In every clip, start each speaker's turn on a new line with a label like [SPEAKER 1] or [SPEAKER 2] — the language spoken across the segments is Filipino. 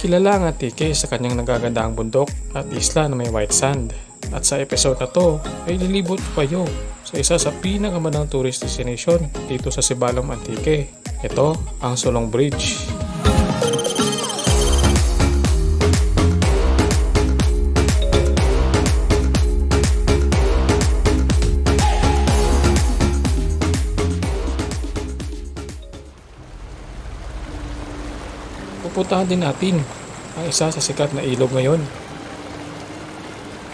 [SPEAKER 1] Kilala ang Antique sa kanyang nagagandahang bundok at isla na may white sand. At sa episode na to ay lilibot ko kayo sa isa sa pinakamagandang tourist destination dito sa Sibalom, Antique. Ito ang Sulong Bridge. Pupuntahan din natin ang isa sa sikat na ilog ngayon.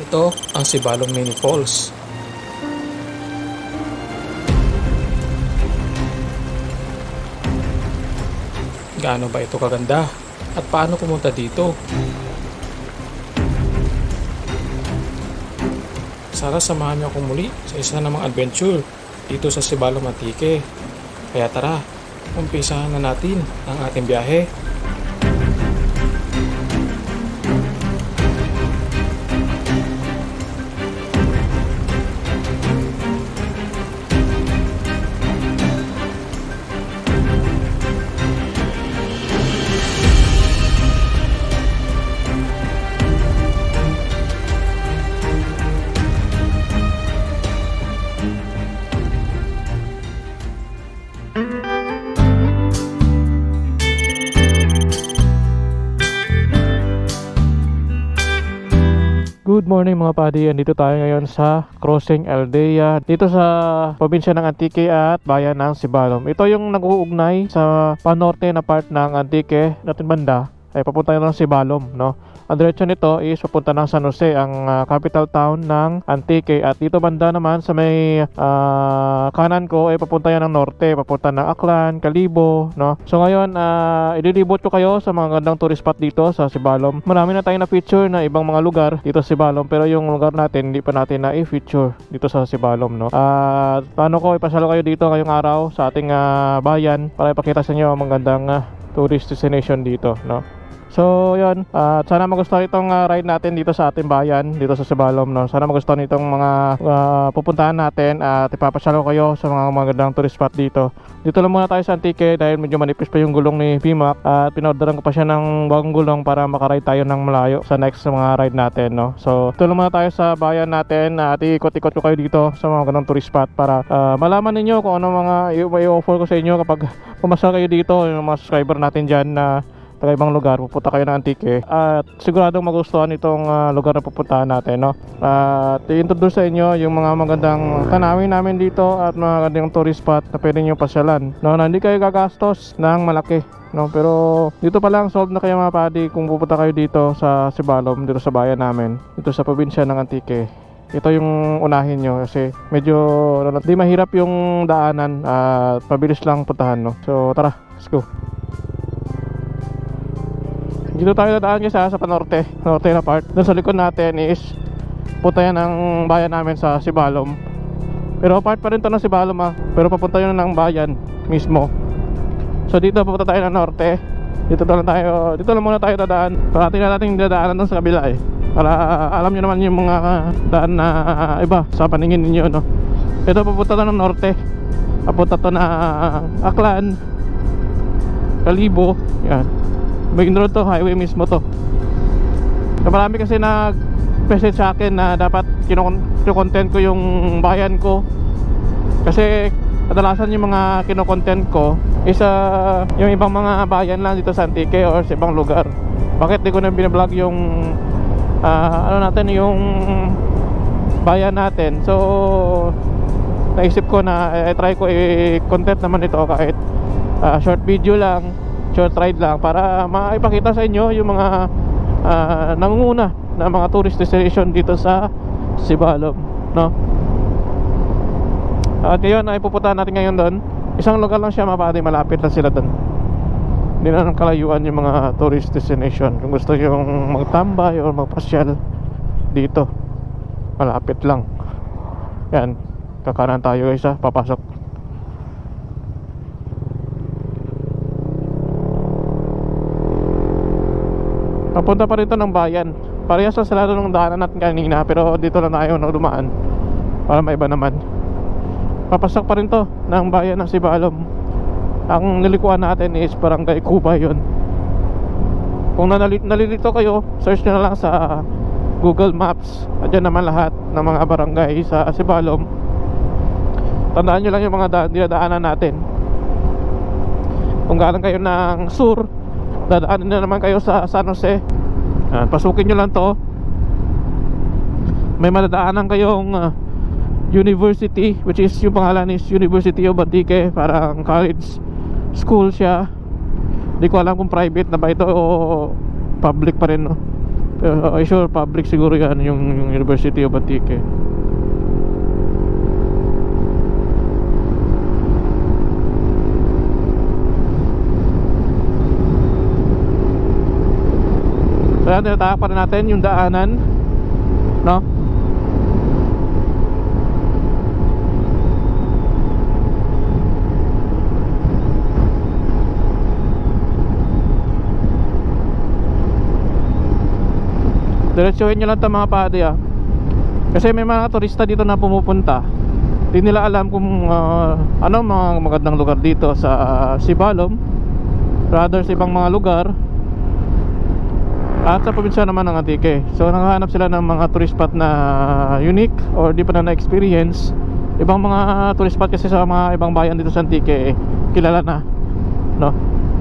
[SPEAKER 1] Ito ang Sibalom Mini Falls. Gaano ba ito kaganda at paano pumunta dito? Sana samahan niyo ako muli sa isa namang adventure dito sa Sibalom, Antique. Kaya tara, umpisahan na natin ang ating biyahe. Good morning mga padi, andito tayo ngayon sa Crossing Aldea dito sa probinsya ng Antique at bayan ng Sibalom. Ito yung nag-uugnay sa panorte na part ng Antique natin banda ay papunta ng Sibalom, no? Ang diretsyon nito is papunta ng San Jose, ang capital town ng Antique. At dito banda naman sa may kanan ko ay papunta yan ng norte, papunta ng Aklan, Kalibo, no? So ngayon, ililibot ko kayo sa mga gandang tourist spot dito sa Sibalom. Marami na tayong na-feature na ibang mga lugar dito sa Sibalom, pero yung lugar natin hindi pa natin na-feature dito sa Sibalom, no? Paano ko ipasalo kayo dito ngayong araw sa ating bayan para ipakita sa inyo ang magandang tourist destination dito, no? So yun, sana magustuhan itong ride natin dito sa ating bayan, dito sa Sibalom, no? Sana magustuhan itong mga pupuntahan natin at ipapasyalo kayo sa mga magandang tourist spot dito. Dito lang muna tayo sa Antique dahil medyo manipis pa yung gulong ni Pimac at pinorderan ko pa siya ng bagong gulong para makaride tayo ng malayo sa next mga ride natin, no? So dito lang muna tayo sa bayan natin at ikot-ikot ko kayo dito sa mga magandang tourist spot para malaman ninyo kung ano mga i-offer ko sa inyo kapag pumasa kayo dito, yung mga subscriber natin dyan na taga ibang lugar, pupunta kayo ng Antique at siguradong magustuhan itong lugar na pupuntahan natin, no? At i-introduce sa inyo yung mga magandang tanawin namin dito at mga magandang tourist spot na pwede nyo pasyalan, no? Na hindi kayo gagastos ng malaki, no? Pero dito pa lang solve na kayo mga padi kung pupunta kayo dito sa Sibalom, dito sa bayan namin, dito sa probinsya ng Antique. Ito yung unahin nyo kasi medyo di mahirap yung daanan at pabilis lang puntahan, no? So tara, let's go. Dito tayo dadaan guys sa panorte, norte na part. Doon sa likod natin is punta yan ang bayan namin sa Sibalom. Pero part pa rin to ng Sibalom pero papunta yun ng bayan mismo. So dito papunta tayo ng norte. Dito lang muna tayo dadaan. Parating na natin dadaanan doon sa kabila para alam nyo naman yung mga daan na iba sa paningin ninyo, no? Ito papunta to ng norte. Papunta to na Aklan, Kalibo, yan. Main road to, highway mismo to. So, marami kasi nag-message sa akin na dapat kino-content ko yung bayan ko. Kasi kadalasan yung mga kino-content ko is yung ibang mga bayan lang dito sa Antique or sa ibang lugar. Bakit di ko na binablog yung yung bayan natin? So naisip ko na try ko i-content naman ito kahit short video lang, short ride lang para maipakita sa inyo yung mga nangunguna na mga tourist destination dito sa Sibalom, no? At ngayon ay pupuntahan natin ngayon doon. Isang lugar lang siya mapati, malapit lang sila doon. Hindi na ng kalayuan yung mga tourist destination. Kung gusto yung magtambay o magpasyal dito, malapit lang. Yan, kakanan tayo guys papasok. Papunta pa rito ng bayan. Parehas sa lado ng daanan natin kanina, pero dito lang tayo na dumaan para maiba naman. Papasok pa rin to ng bayan ng Sibalom. Ang nilikuan natin is Barangay Cuba yun. Kung nalilito kayo, search nyo na lang sa Google Maps. Diyan naman lahat ng mga barangay sa Sibalom. Tandaan nyo lang yung mga dinadaanan natin. Kung galing kayo ng sur, dadaanan na naman kayo sa San Jose. Pasukin nyo lang to. May madadaanan kayong university, which is yung pangalan is University of Antique. Parang college school siya. Di ko alam kung private na ba ito o public pa rin, no? Pero sure public siguro yan, yung University of Antique. So yan, tinatahak pa rin natin yung daanan, no? Diretsuhin nyo lang ito mga padi, kasi may mga turista dito na pumupunta. Di nila alam kung ano mga magandang lugar dito sa Sibalom, rather sa ibang mga lugar at sa probinsya naman ng Antique. So nakahanap sila ng mga tourist spot na unique or di pa na na-experience. Ibang mga tourist spot kasi sa mga ibang bayan dito sa Antique kilala na, no?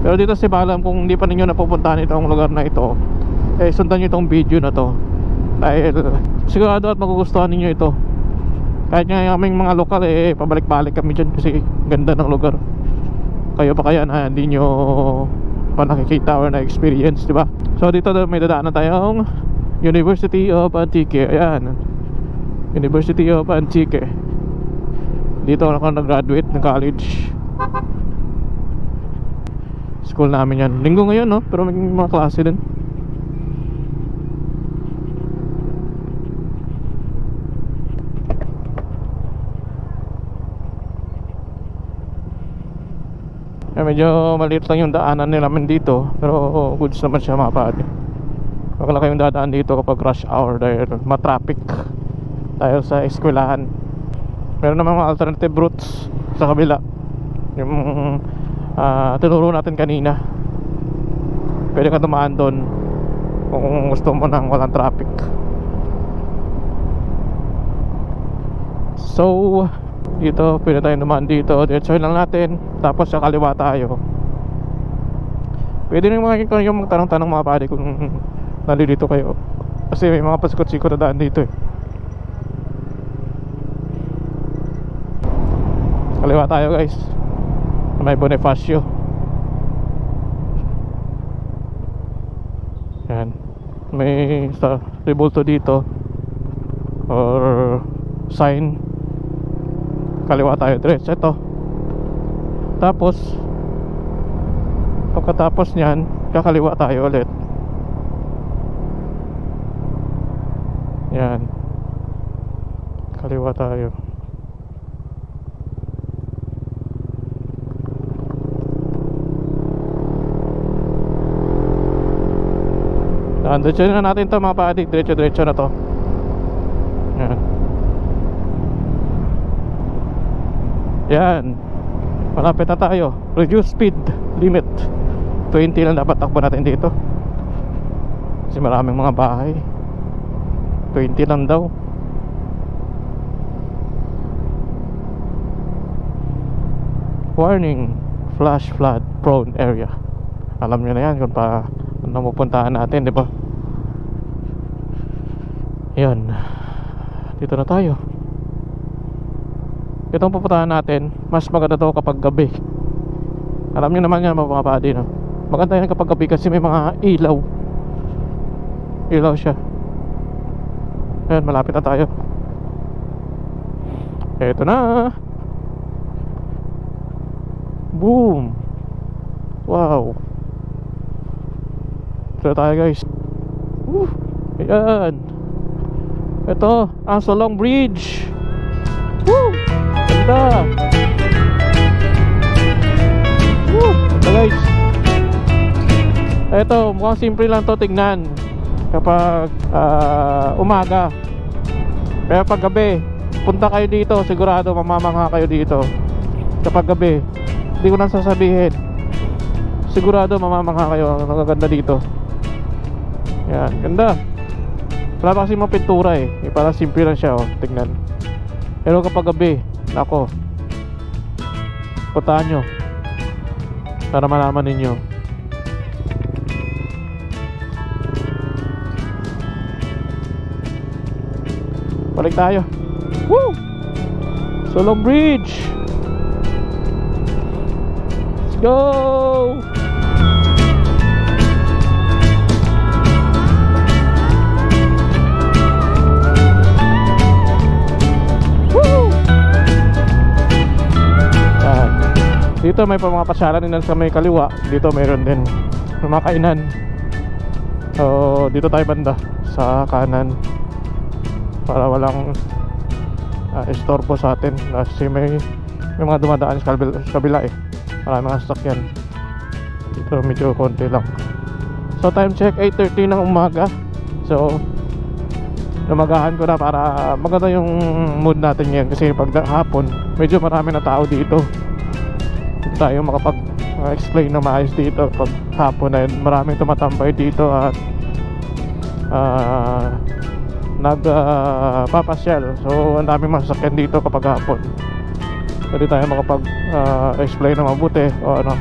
[SPEAKER 1] Pero dito sa Sibalom, kung hindi pa ninyo napupuntahan itong lugar na ito, sundan nyo itong video na to, dahil sigurado at magugustuhan ninyo ito. Kahit nga aming mga lokal pabalik-balik kami dyan kasi ganda ng lugar. Kayo pa kaya na hindi nyo pa nakikita or na-experience, diba? So dito may dadaanan tayong University of Antique. Ayan, University of Antique. Dito ako nag-graduate ng college. School namin yan. Linggo ngayon, no? Pero may mga klase din. Medyo maliit lang yung daanan nila dito, pero goods naman siya mga pati. Huwag lang kayong dadaan dito kapag rush hour dahil matraffic dahil sa eskwelahan. Meron naman mga alternative routes sa kabila, yung tinuro natin kanina. Pwede ka dumaan doon kung gusto mo nang walang traffic. So dito, pwede tayong dumaan dito. Diretsuhin lang natin, tapos sa kaliwa tayo. Pwede rin mga kayong magtanong-tanong mga pare kung nalilito kayo, kasi may mga pasikot-sikot na daan dito Kaliwa tayo guys, may Bonifacio. Yan, may sa rebulto dito or sign. Kaliwa tayo, diretso ito. Tapos pagkatapos nyan, kakaliwa tayo ulit. Yan, kaliwa tayo. Diretso na natin ito mga paadik. Diretso na to. Yan. Yan, malapit na tayo. Reduce speed limit 20 lang dapat takbo natin dito kasi maraming mga bahay. 20 lang daw. Warning, flash flood prone area. Alam nyo na yan kung pa napupuntahan natin, di ba? Yan, dito na tayo. Itong pupuntahan natin, mas maganda to kapag gabi. Alam niyo naman yan mga padi, no? Maganda yan kapag gabi kasi may mga ilaw. Ilaw siya. Ayan, malapit na tayo. Eto na. Boom. Wow. Ito tayo guys. Ayan. Ito, ang Solong Bridge. Woo! Ganda! Woo! Ito guys. Ito, mukhang simple lang to tignan kapag umaga. Pero pag gabi, punta kayo dito, sigurado mamamangha kayo dito. Kapag gabi, hindi ko nang sasabihin, sigurado mamamangha kayo. Ang ganda dito. Yan, ganda. Wala pa kasi mga pintura eh. Parang simple lang siya, oh. Tignan. Pero kapag gabi, nako, puntahan nyo para malaman ninyo. Balik tayo. Woo! Solong Bridge. Let's go! Dito may mga pasyalan din sa may kaliwa. Dito mayroon din mga kainan. So dito tayo banda sa kanan para walang istorbo sa atin. Kasi may mga dumadaan sa kabila eh. Marami mga sasakyan. Dito medyo konti lang. So time check 8:30 ng umaga. So lumagahan ko na para maganda yung mood natin ngayon. Kasi pag hapon medyo marami na tao dito. Tayo makapag-explain na maayos dito. Pag hapon na yun, maraming tumatambay dito at nagpapasyal. So ang daming masasakyan dito kapag hapon. Pwede tayo makapag-explain na mabuti o ano.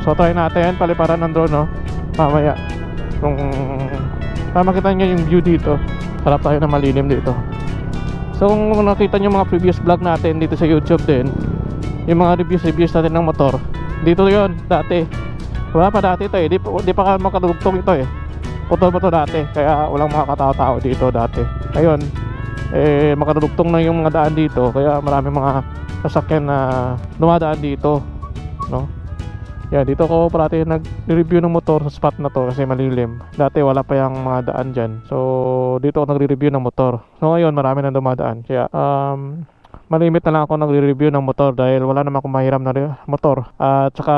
[SPEAKER 1] So try natin paliparan ng drone, no? Mamaya kung makita nyo yung view dito. Harap tayo na malilim dito. So kung nakita nyo mga previous vlog natin dito sa YouTube din, yung mga reviews natin ng motor, dito yon dati. Wala pa dati ito eh. Di pa makadugtong ito eh. Putol pa to dati. Kaya walang mga katao-tao dito dati. Ngayon makadugtong na yung mga daan dito. Kaya marami mga sasakyan na dumadaan dito, no? Yeah, dito ko parati nag-review ng motor sa spot na to kasi malilim. Dati wala pa yung mga daan dyan. So dito ako nagre-review ng motor. So ngayon marami na dumadaan. Kaya malimit na lang ako nagre-review ng motor dahil wala naman akong mahiram na motor. At saka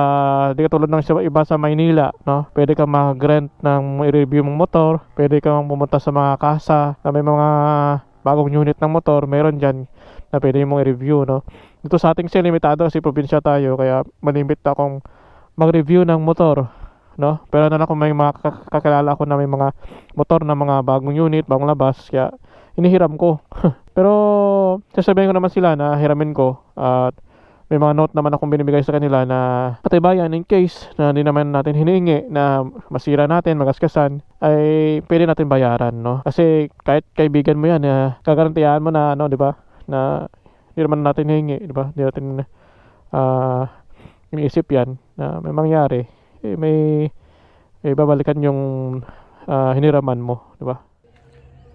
[SPEAKER 1] di katulad ng iba sa Maynila, no? Pwede kang mag-rent ng i-review mong motor. Pwede kang pumunta sa mga kasa na may mga bagong unit ng motor. Meron dyan na pwede mong i-review, no? Dito sa ating limitado kasi probinsya tayo, kaya malimit akong mag-review ng motor, no? Pero na kung may mga kakilala ko na may mga motor na mga bagong unit, bagong labas, kaya inihiram ko. Pero sasabihin ko naman sila na hiramin ko at may mga note naman akong binibigay sa kanila na patibayan in case na hindi naman natin hiningi na masira natin, magaskasan, ay pwede natin bayaran, no? Kasi kahit kaibigan mo yan, gagarantiyahan mo na ano, di ba? Na hindi naman natin hiningi, di ba? Hindi natin iniisip yan na may mangyari, may babalikan yung hiniraman mo, di ba?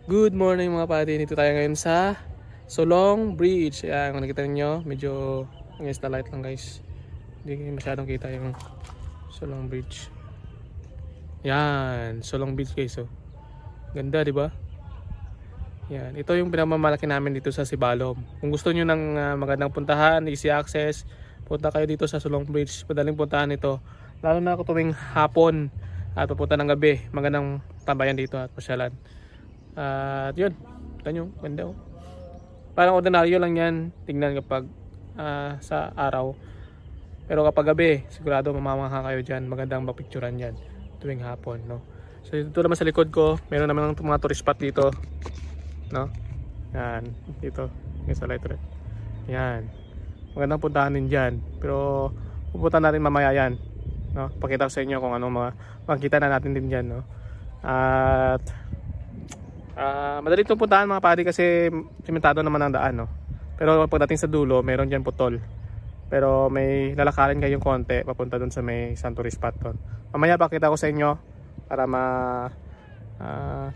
[SPEAKER 1] Good morning mga pati, dito tayo ngayon sa Solong Bridge. Ayan, kung nakita nyo, medyo against the light lang guys. Hindi masyadong kita yung Solong Bridge. Yan, Solong Bridge guys, oh. Ganda, di ba? Yan, ito yung pinamamalaki namin dito sa Sibalom. Kung gusto nyo ng magandang puntahan, easy access, punta kayo dito sa Solong Bridge. Madaling puntahan ito. Lalo na tuwing hapon at pupunta ng gabi. Magandang tambayan dito at pasyalan. At yun, tanyo, ganda oh. Parang ordinaryo lang yan tingnan kapag sa araw. Pero kapag gabi, sigurado mamamangha kayo dyan. Magandang mapicturan dyan tuwing hapon, no? So dito naman sa likod ko, meron naman mga tourist spot dito, no? Yan, dito, yung sa light red. Yan, magandang puntahan din dyan. Pero pupunta natin mamaya yan, no? Pakita ko sa inyo kung anong makikita na natin din dyan, no? At madali itong puntahan mga padi kasi simentado naman ang daan, no? Pero pagdating sa dulo, meron dyan putol. Pero may lalakarin kayong konti papunta dun sa may isang tourist spot doon. Mamaya pakita ko sa inyo para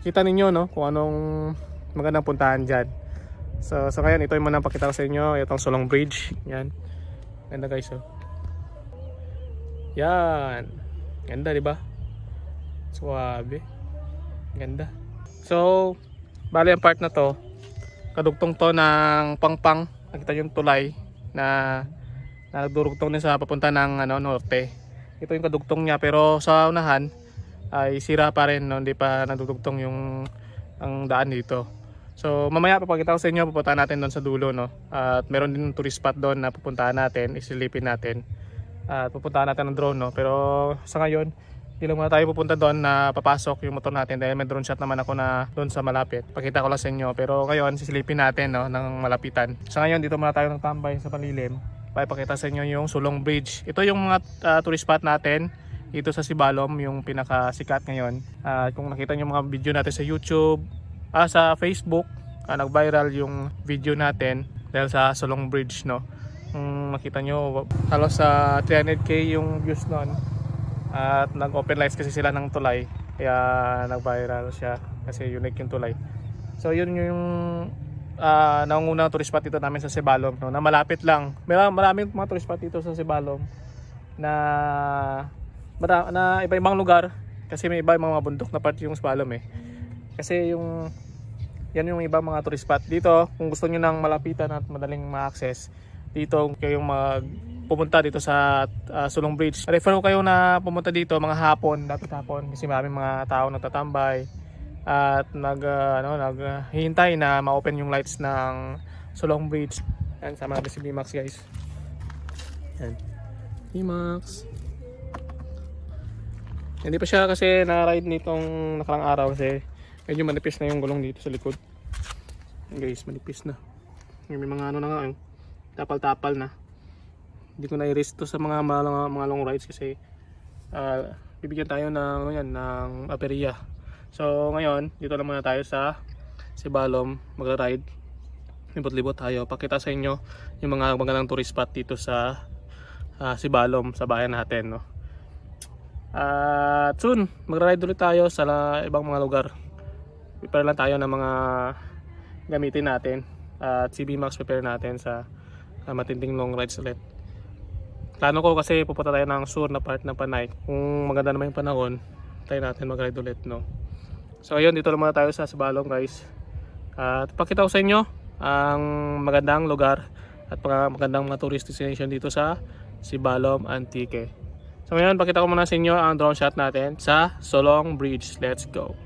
[SPEAKER 1] kita ninyo, no, kung anong magandang puntahan dyan. So ngayon, ito yung muna pakita ko sa inyo. Itong Solong Bridge. Yan. Ganda guys, oh. Yan. Ganda, diba? Suwabe. Ganda. So, bali ang part na to, kadugtong to ng pangpang. Nakita yung tulay na nagdurugtong din sa papunta ng norte. Ito yung kadugtong niya, pero sa unahan ay sira pa rin, no? Hindi pa nagdudugtong ang daan dito. So mamaya papakita ko sa inyo, pupuntahan natin doon sa dulo, no? At meron din tourist spot doon na pupuntahan natin, isilipin natin. At pupuntahan natin ng drone, no? Pero sa ngayon, Di lang muna tayo pupunta doon na papasok yung motor natin dahil may drone shot naman ako na doon sa malapit. Pakita ko lang sa inyo. Pero ngayon, sisilipin natin no, ng malapitan. Sa ngayon, dito muna tayo ng tambay sa palilim. Pakita sa inyo yung Sulong Bridge. Ito yung mga tourist spot natin dito sa Sibalom, yung pinakasikat ngayon. Kung nakita nyo mga video natin sa YouTube, sa Facebook, nag-viral yung video natin dahil sa Sulong Bridge, no. Makita nyo halos sa 300k yung views noon. At nag-open lights kasi sila ng tulay, kaya nag-viral siya kasi unique yung tulay. So yun yung nangungunang tourist spot dito namin sa Sibalom, no, na malapit lang. Maraming mga tourist spot dito sa Sibalom na iba-ibang lugar kasi may iba mga bundok na part yung Sibalom eh. Kasi yan yung ibang mga tourist spot dito. Kung gusto niyo nang malapitan at madaling ma-access, dito kayong pumunta dito sa Sulong Bridge. Refer ko kayo na pumunta dito mga hapon, dapat hapon kasi maraming mga tao nagtatambay at naghihintay na ma-open yung lights ng Sulong Bridge. Yan, sama natin si B-Max guys. Yan. B-Max. Hindi pa siya kasi na-ride nitong nakarang araw kasi medyo manipis na yung gulong dito sa likod. Yan guys, manipis na. May mga na nga, tapal-tapal na. Hindi ko na-i-risk to sa mga long rides kasi bibigyan tayo ng aperya. So ngayon, dito lang muna tayo sa Sibalom, magra-ride. Libot-libot tayo. Pakita sa inyo yung mga magandang tourist spot dito sa Sibalom, sa bayan natin, no. At soon, magra-ride ulit tayo sa ibang mga lugar. Prepare lang tayo ng mga gamitin natin. At si B-Max prepare natin sa matinding long rides ulit. Plano ko kasi pupunta tayo ng sur na part ng Panay. Kung maganda naman yung panahon, tayo natin mag-ride ulit, no. So ayun, dito lang muna tayo sa Sibalom guys. At pakita ko sa inyo ang magandang lugar at magandang mga tourist destination dito sa Sibalom Antique. So ngayon, pakita ko muna sa inyo ang drone shot natin sa Sulong Bridge. Let's go!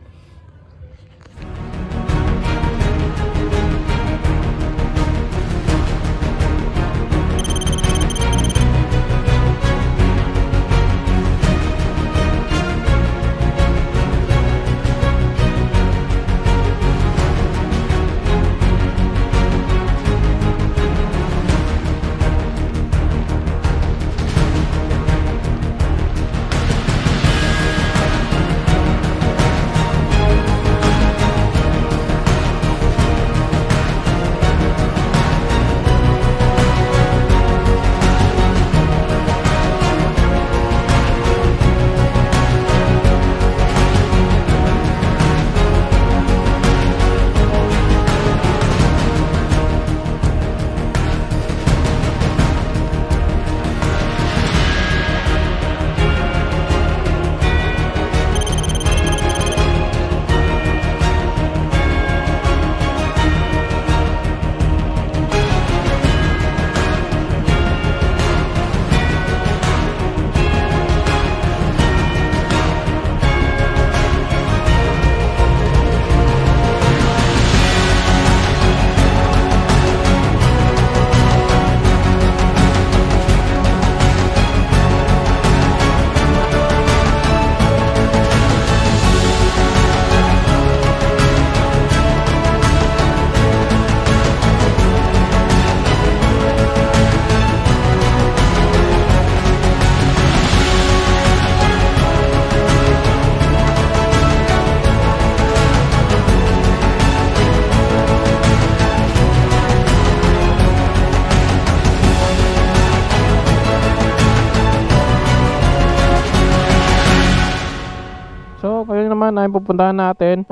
[SPEAKER 1] naman ay pupuntahan natin.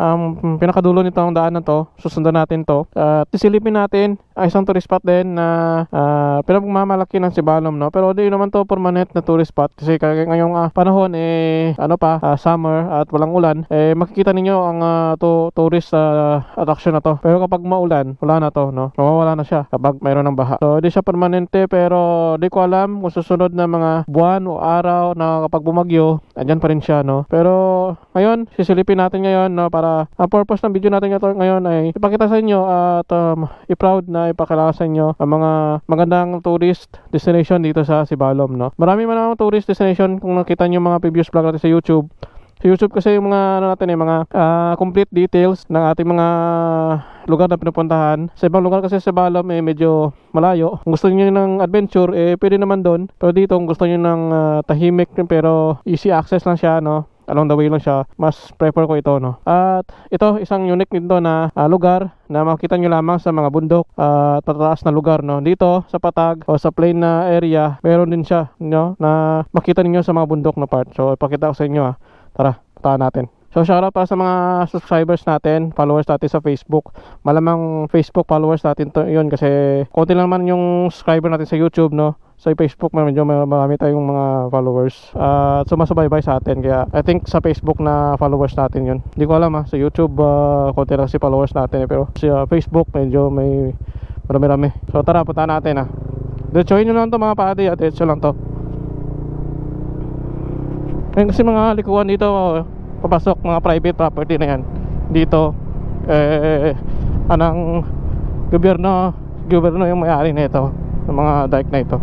[SPEAKER 1] Pinakadulo nitong daan na to, susundan natin to. Sisilipin natin ay isang tourist spot din na pinagmamalaki ng Sibalom, no? Pero di naman to permanent na tourist spot kasi ngayong panahon summer at walang ulan, makikita ninyo ang tourist attraction na to. Pero kapag maulan, wala na to, no? Mawawala na siya kapag mayroon ng baha. So di siya permanente, pero di ko alam kung susunod na mga buwan o araw na kapag bumagyo, andyan pa rin siya, no? Pero ngayon, sisilipin natin ngayon, no, para ang purpose ng video natin ngayon ay ipakita sa inyo at i-proud na maipakilala sa inyo ang mga magandang tourist destination dito sa Sibalom, no? Marami man ang tourist destination kung nakita nyo mga previous vlog natin sa YouTube. Sa YouTube kasi yung mga ano natin mga complete details ng ating mga lugar na pinupuntahan. Sa ibang lugar kasi sa Sibalom medyo malayo. Kung gusto niyo ng adventure pwede naman doon. Pero dito kung gusto niyo ng tahimik pero easy access lang siya, no? Along the way lang siya, mas prefer ko ito, no? At ito isang unique nito na lugar na makita nyo lamang sa mga bundok at tataas na lugar, no? Dito sa Patag o sa plain na area meron din siya, no? Na makita niyo sa mga bundok na part. So ipakita ko sa inyo. Tara, puntahan natin. So shoutout para sa mga subscribers natin, followers natin sa Facebook. Malamang Facebook followers natin to yun kasi konti lang naman yung subscriber natin sa YouTube, no? Sa Facebook medyo marami tayong mga followers at sumasubaybay sa atin, kaya I think sa Facebook na followers natin yun. Hindi ko alam sa YouTube konti lang si followers natin pero sa Facebook medyo may marami-rami. So tara, puntahan natin diretsohin nyo lang to mga pati, diretso lang to. Ayun kasi mga likuan dito papasok, mga private property na yan dito. Anong gobyerno yung may-ari na ito ng mga dike na ito.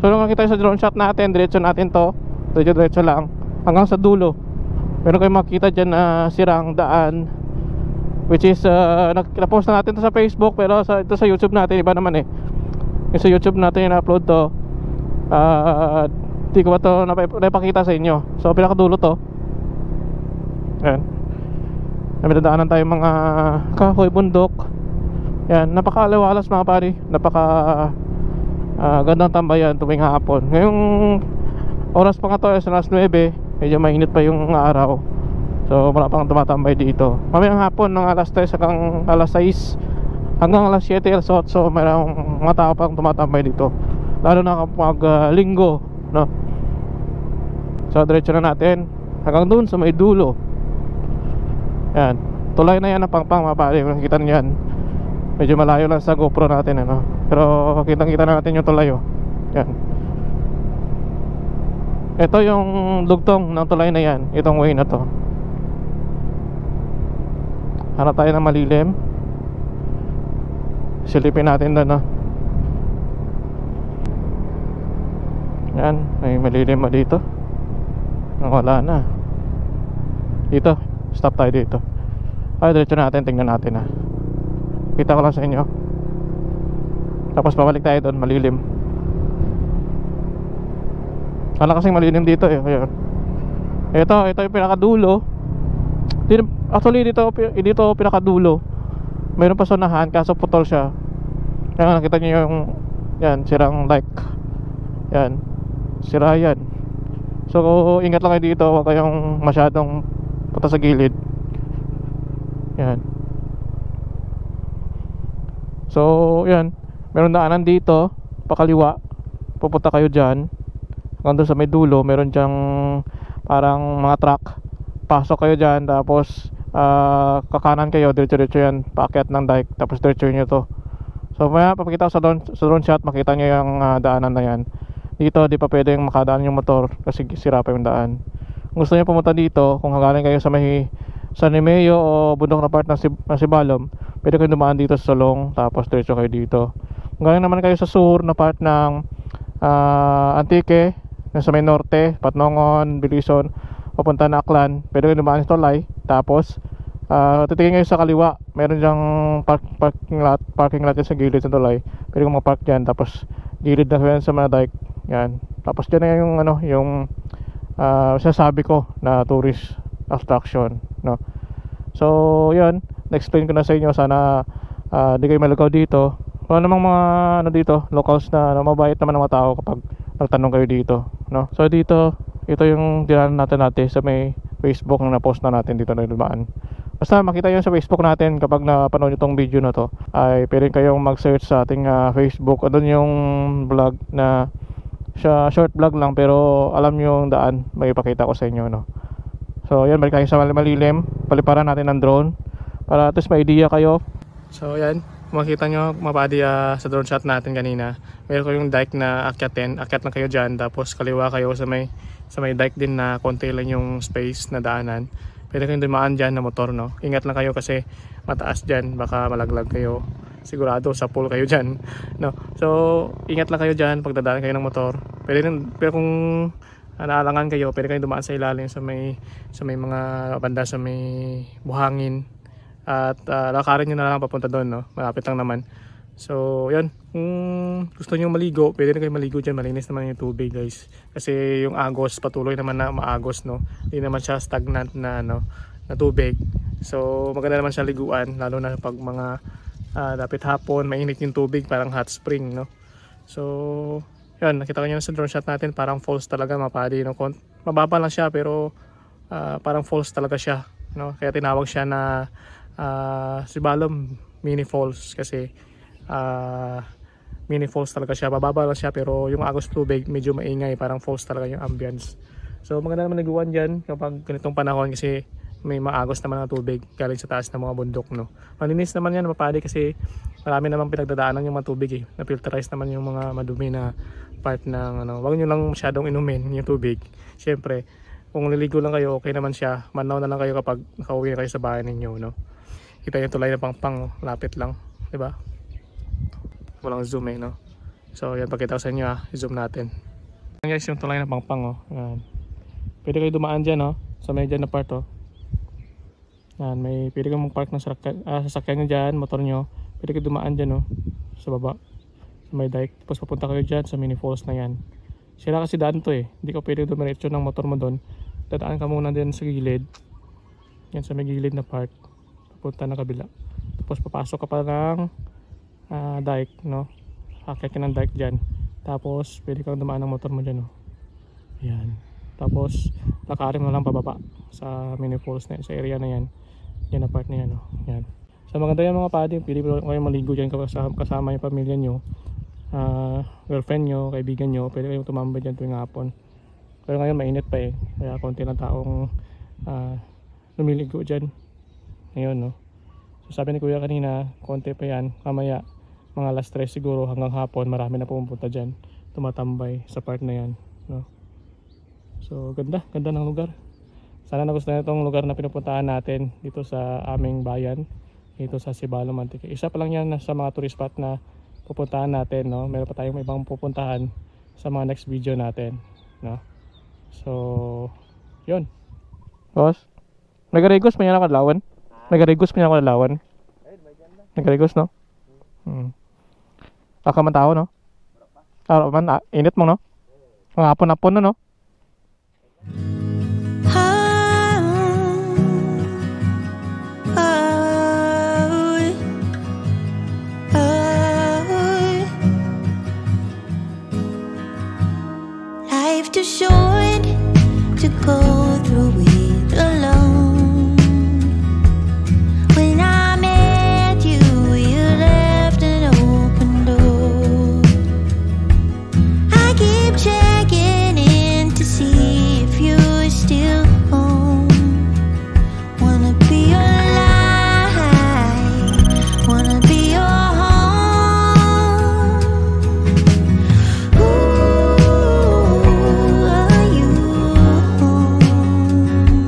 [SPEAKER 1] So nung nakita sa drone shot natin, diretso natin to, diretso lang hanggang sa dulo. Meron kayong makita dyan na sirang daan, which is na-post na natin to sa Facebook, pero ito sa YouTube natin iba naman yung sa YouTube natin na-upload to. Hindi ko ba ito napakita sa inyo. So pinakadulo to. Yan, may dadaanan tayong mga kahoy, bundok. Yan, napaka-aliwalas mga pari. Gandang tambayan tuwing hapon. Ngayong oras pa nga to, alas 9, medyo mainit pa yung araw. So wala pang tumatambay dito. Mamayang hapon ng alas 3 hanggang alas 6 hanggang alas 7, alas 8, mayroong mga tao pang tumatambay dito, lalo na kapag linggo, no? So diretso na natin hanggang dun sa may dulo. Yan, tulay na yan ng Pangpang mga pare. Makikita nyo yan. Medyo malayo lang sa GoPro natin, pero kitang-kita na natin yung tulay, Yan. Ito yung dugtong ng tulay na yan, itong way na to. Hanap tayo ng malilim. Silipin natin doon, Yan, may malilim dito. Wala na. Dito, stop tayo dito. Diretso natin, tingnan natin kita ko lang sa inyo. Tapos pabalik tayo doon, malilim. Wala kasing malilim dito Ito yung pinakadulo. Actually dito pinakadulo. Mayroon pa sonahan kaso putol siya. Yan, nakita nyo yung yan, sirang like. Yan, sira yan. So ingat lang kayo dito, huwag kayong masyadong punta sa gilid. Yan. So yan, meron daanan dito pakaliwa, pupunta kayo dyan hanggang doon sa may dulo. Meron dyang parang mga truck, pasok kayo dyan. Tapos kakanan kayo, diretso yan, paakyat ng dike. Tapos diretso nyo to. So maya papakita ko sa drone shot, makita nyo yung daanan na yan. Dito di pa pwedeng makadaan yung motor kasi sira pa yung daan. Kung gusto nyo pumunta dito, kung galing kayo sa may San Nemeo o bundok na part ng Sibalom, pwede kayo dumaan dito sa Solong, tapos diretso kayo dito. Kung galing naman kayo sa sur na part ng Antique, sa may norte, Patnongon, Bilison, papunta na Aklan, pwede kayo dumaan sa Tolay. Tapos titingin kayo sa kaliwa, meron dyang parking lot sa gilid sa Tolay. Pwede kayo mag-park dyan, tapos gilid na kayo sa mga dike. Yan, tapos dyan na yung sinasabi ko na tourist attraction, so yun, na-explain ko na sa inyo. Sana di kayo malagaw dito. Kung namang mga dito, locals na mabait naman ang mga tao kapag nagtanong kayo dito, so dito, ito yung dinanan natin sa may Facebook na na-post na natin dito na dumaan. Basta makita yun sa Facebook natin. Kapag napanood nyo tong video na to, ay pwede kayong mag-search sa ating Facebook. Doon yung vlog na short vlog lang, pero alam nyo yung daan, may ipakita ko sa inyo, So yan, balik tayo sa malilim. Paliparan natin ng drone para at least may idea kayo. So yan, makita nyo mapadi sa drone shot natin kanina. Meron ko yung dike na akyatin. Akyat na kayo dyan, tapos kaliwa kayo sa may dike din na konti lang yung space na daanan. Pwede kayong dumaan dyan na motor, Ingat lang kayo kasi mataas dyan, baka malaglag kayo. sigurado sa pool kayo dyan, no? So ingat lang kayo dyan pag dadaan kayo ng motor. Pero kung naalangan kayo, pwede kayo dumaan sa ilalim sa may mga banda sa may buhangin, at lakarin nyo na lang papunta doon, no? Malapit lang naman. So yun, kung gusto nyo maligo, pwede na kayo maligo dyan. Malinis naman yung tubig, guys, kasi yung agos patuloy naman na maagos, no? Hindi naman siya stagnant na na tubig. So maganda naman siya liguan, lalo na pag mga dapit hapon, mainit yung tubig, parang hot spring, no? So yun, nakita ko nyo sa drone shot natin, parang falls talaga mga padi, no? Mababa lang siya pero parang falls talaga siya, no? Kaya tinawag siya na Sibalom mini falls, kasi mini falls talaga siya. Mababa lang siya pero yung agos tubig medyo maingay, parang falls talaga yung ambience. So maganda naman liguan dyan kapag ganitong panahon, kasi may maagos naman na tubig galing sa taas ng mga bundok, no? Malinis naman yan mga padi, kasi marami namang pinagdadaanan yung mga tubig, eh. Na-filterize naman yung mga madumi na part ng wag nyo lang masyadong inumin yung tubig. Siyempre kung liligo lang kayo, okay naman siya. Manaw na lang kayo kapag nakauwi na kayo sa bahay ninyo, no? Kita yung tulay na pangpang, lapit lang, di ba? Walang zoom, eh, no? So yan, pakita ko sa inyo, i-zoom natin. Guys, yung tulay na pangpang, yan. Pwede kayo dumaan dyan, sa may dyan na part, yan, pwede kayo mag-park ng sasakyan nyo dyan, motor nyo. Pwede kayo dumaan dyan, sa baba, sa may dike. Tapos papunta kayo dyan sa mini falls na yan. Sira kasi daan to, eh. Hindi ka pwede dumiretso ng motor mo doon. Dadaan ka muna din sa gilid. Yan, sa may gilid na part. Papunta na kabila. Tapos papasok ka pa ng dike, no? Akit ka ng dike dyan. Tapos pwede kang dumaan ng motor mo dyan, Yan. Tapos lakarin mo lang pababa sa mini falls na yan, sa area na yan. Yan na part na yan, Yan. So maganda yan mga padi, pwede kayo maligo dyan kasama yung pamilya nyo, girlfriend nyo, kaibigan nyo. Pwede kayong tumambay dyan tuwing hapon. Pero ngayon mainit pa, eh, kaya konti lang taong lumiligo dyan ngayon, So sabi ni kuya kanina, konti pa yan, kamaya mga alas 3 siguro hanggang hapon, marami na pumunta dyan, tumatambay sa part na yan, So ganda ng lugar. Sana nagustuhan itong lugar na pinupuntahan natin dito sa aming bayan, dito sa Sibalom Antique. Isa pa lang yan sa mga tourist spot na pupuntahan natin, Meron pa tayong ibang pupuntahan sa mga next video natin, So yun, boss, nagarigos pa niya na kadlawan. Nagarigos pa niya na kadlawan. Nagarigos, no? Baka man tao, no? Man, init mo, no? Ang hapon-hapon na, no?
[SPEAKER 2] Life too short to go through it alone. When I met you, you left an open door. I keep checking in to see if you're still home. Wanna be your light, wanna be your home. Ooh, are you home?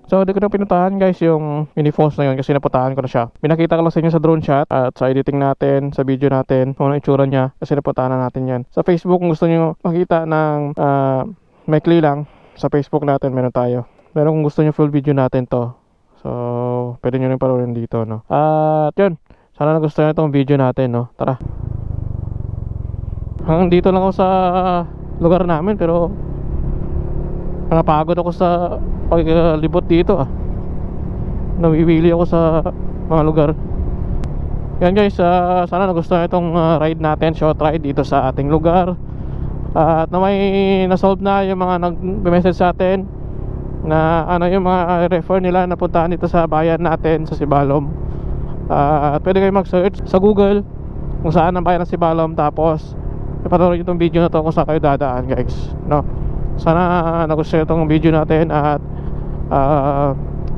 [SPEAKER 1] So di ko na pinuntahan guys yung mini falls na yun kasi napuntahan ko na siya. Pinakita ko lang sa inyo sa drone shot at sa editing natin, sa video natin kung ano itsura niya kasi napuntahan na natin yan. Sa Facebook kung gusto niyo makita ng maikli lang, sa Facebook natin meron tayo. Pero kung gusto niyo full video natin to, so pwede nyo rin panurin dito, no? At yun, sana nagustuhan itong video natin, no? Tara. Hanggang dito lang ako sa lugar namin, pero napagod ako sa paglibot dito nawiwili ako sa mga lugar. Yan guys, sana nagustuhan itong ride natin, short ride dito sa ating lugar. At na may nasolve na yung mga nag-message sa atin na ano yung mga refer nila na puntahan dito sa bayan natin sa Sibalom. At pwede kayo mag-search sa Google kung saan ang bayan ng Sibalom, tapos ipatuloy itong video na to kung saan kayo dadaan guys, no? Sana nagustuhan itong video natin at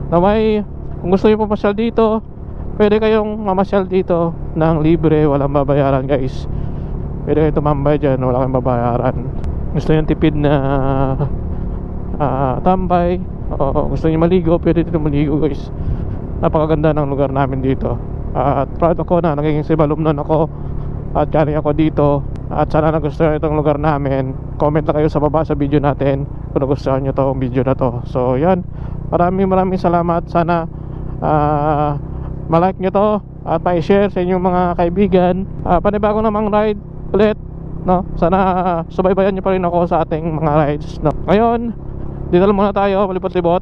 [SPEAKER 1] na may kung gusto nyo pumasyal dito, pwede kayong mamasyal dito ng libre, walang babayaran guys. Pwede kayong tumambay dyan, wala kayong babayaran. Gusto nyo tipid na tambay, o gusto nyo maligo, pwede dito maligo guys. Napakaganda ng lugar namin dito. At proud ako na nagiging Sibalom nun ako at galing ako dito. At sana nagustuhan itong lugar namin. Comment na kayo sa baba sa video natin kung nagustuhan nyo itong video na to. So yan, maraming salamat. Sana malike nyo to at pa-share sa inyong mga kaibigan. Panibago namang ride ulit, no? Sana subaybayan nyo pa rin ako sa ating mga rides, no? Ngayon, dito lang muna tayo, malibot-libot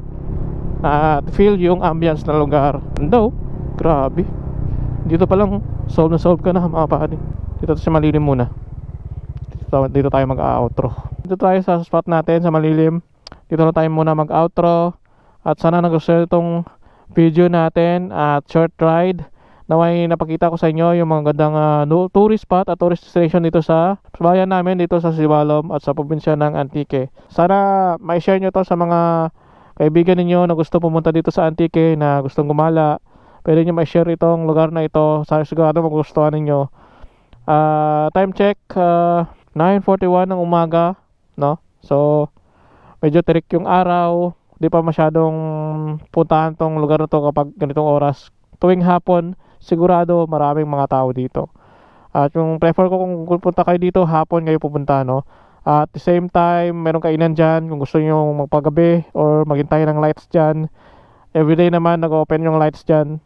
[SPEAKER 1] at feel yung ambience ng lugar. Ando, grabe. Dito pa lang solve na solve ka na mga pari. Dito sa malilim muna. Dito tayo mag-outro. Dito tayo sa spot natin sa malilim. Dito na tayo muna mag-outro. At sana nagustuhan itong video natin at short ride na may napakita ko sa inyo yung mga gandang tourist spot at tourist destination dito sa bayan namin, dito sa Sibalom at sa probinsya ng Antique. Sana ma-share nyo to sa mga kaibigan ninyo na gusto pumunta dito sa Antique, na gustong gumala. Pwede nyo ma-share itong lugar na ito. Sana sigurado magustuhan ninyo. Time check, 9:41 ng umaga, no? So medyo tirik yung araw, di pa masyadong puntahan tong lugar na to kapag ganitong oras. Tuwing hapon, sigurado maraming mga tao dito. At yung prefer ko kung pupunta kayo dito, hapon kayo pupunta, no? At the same time, meron kainan dyan kung gusto nyo magpagabi or maghintay ng lights dyan. Everyday naman nag-open yung lights dyan.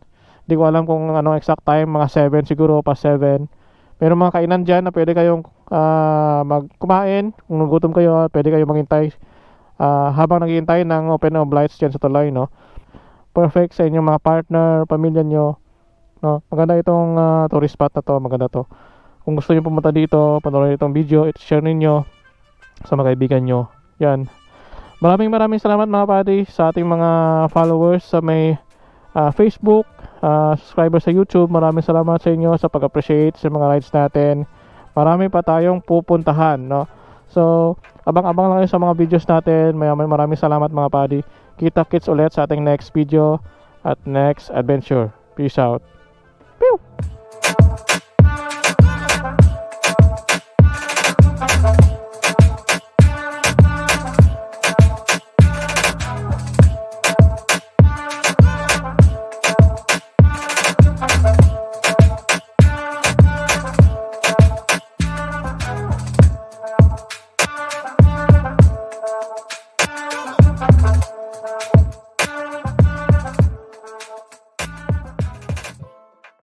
[SPEAKER 1] Di ko alam kung anong exact time, mga 7 siguro, pa 7. Meron mga kainan dyan na pwede kayong magkumain. Kung nagutom kayo, pwede kayong maghintay habang naghihintay ng open of lights dyan sa tulay, no? Perfect sa inyong mga partner, pamilya nyo, no? Maganda itong tourist spot na to, maganda to. Kung gusto nyo pumunta dito, panoorin itong video, share ninyo sa mga kaibigan nyo. Yan. Maraming salamat mga padi sa ating mga followers sa may Facebook, subscriber sa YouTube. Maraming salamat sa inyo sa pag-appreciate sa mga rides natin. Marami pa tayong pupuntahan, no? So, abang-abang lang sa mga videos natin. Maraming salamat mga padi. Kita-kits ulit sa ating next video at next adventure. Peace out. Pew!